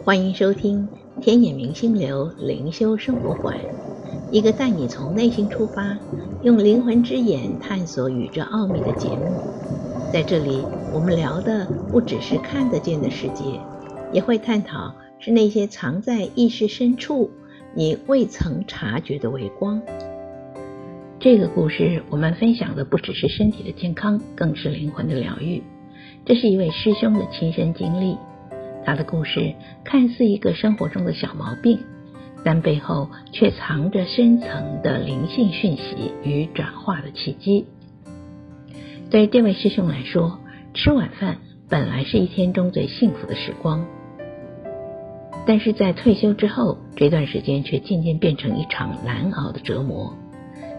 欢迎收听天野明心流灵修生活馆，一个带你从内心出发，用灵魂之眼探索宇宙奥秘的节目。在这里，我们聊的不只是看得见的世界，也会探讨是那些藏在意识深处你未曾察觉的微光。这个故事我们分享的不只是身体的健康，更是灵魂的疗愈。这是一位师兄的亲身经历，他的故事看似一个生活中的小毛病，但背后却藏着深层的灵性讯息与转化的契机。对这位师兄来说，吃晚饭本来是一天中最幸福的时光，但是在退休之后，这段时间却渐渐变成一场难熬的折磨。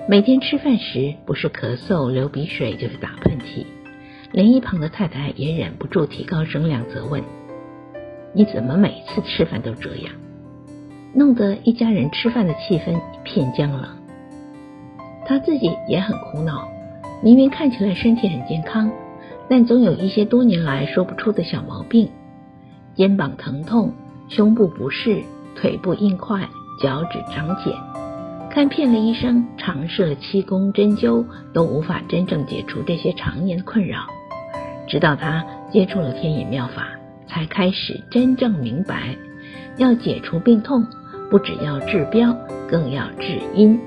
每天吃饭时，不是咳嗽流鼻水就是打喷嚏，连一旁的太太也忍不住提高声量责问，你怎么每次吃饭都这样？弄得一家人吃饭的气氛一片僵冷。他自己也很苦恼，明明看起来身体很健康，但总有一些多年来说不出的小毛病，肩膀疼痛，胸部不适，腿部硬块，脚趾长茧，看遍了医生，尝试了气功针灸，都无法真正解除这些常年困扰。直到他接触了天野妙法，才开始真正明白，要解除病痛，不只要治标，更要治因。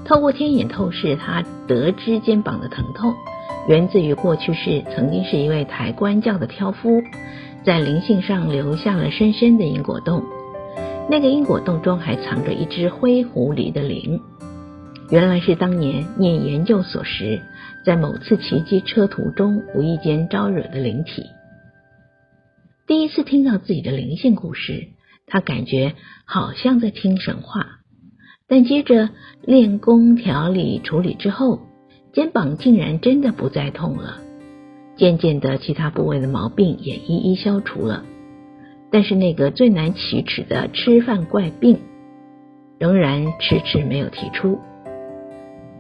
透过天眼透视，他得知肩膀的疼痛源自于过去世曾经是一位抬棺教的挑夫，在灵性上留下了深深的因果洞。那个因果洞中还藏着一只灰狐狸的灵，原来是当年念研究所时，在某次骑机车途中无意间招惹的灵体。第一次听到自己的灵性故事，他感觉好像在听神话，但接着练功调理处理之后，肩膀竟然真的不再痛了，渐渐的其他部位的毛病也一一消除了。但是那个最难启齿的吃饭怪病仍然迟迟没有提出。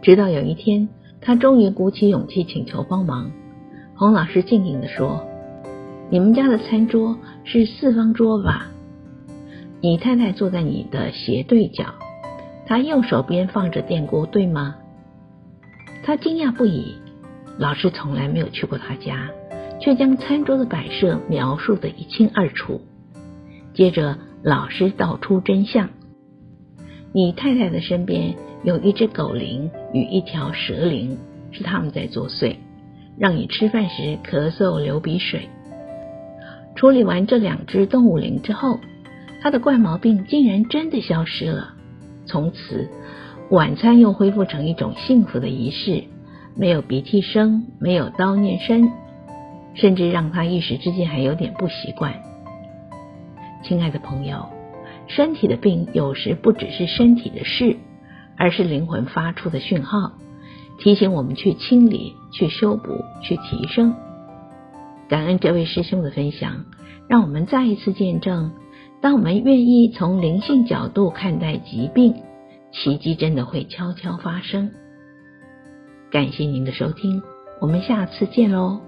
直到有一天，他终于鼓起勇气请求帮忙。洪老师静静地说，你们家的餐桌是四方桌吧？你太太坐在你的斜对角，她右手边放着电锅对吗？他惊讶不已，老师从来没有去过他家，却将餐桌的摆设描述得一清二楚。接着老师道出真相，你太太的身边有一只狗灵与一条蛇灵，是他们在作祟，让你吃饭时咳嗽流鼻水。处理完这两只动物灵之后，他的怪毛病竟然真的消失了。从此晚餐又恢复成一种幸福的仪式，没有鼻涕声，没有叨念声，甚至让他一时之间还有点不习惯。亲爱的朋友，身体的病有时不只是身体的事，而是灵魂发出的讯号，提醒我们去清理，去修补，去提升。感恩这位师兄的分享，让我们再一次见证，当我们愿意从灵性角度看待疾病，奇迹真的会悄悄发生。感谢您的收听，我们下次见喽。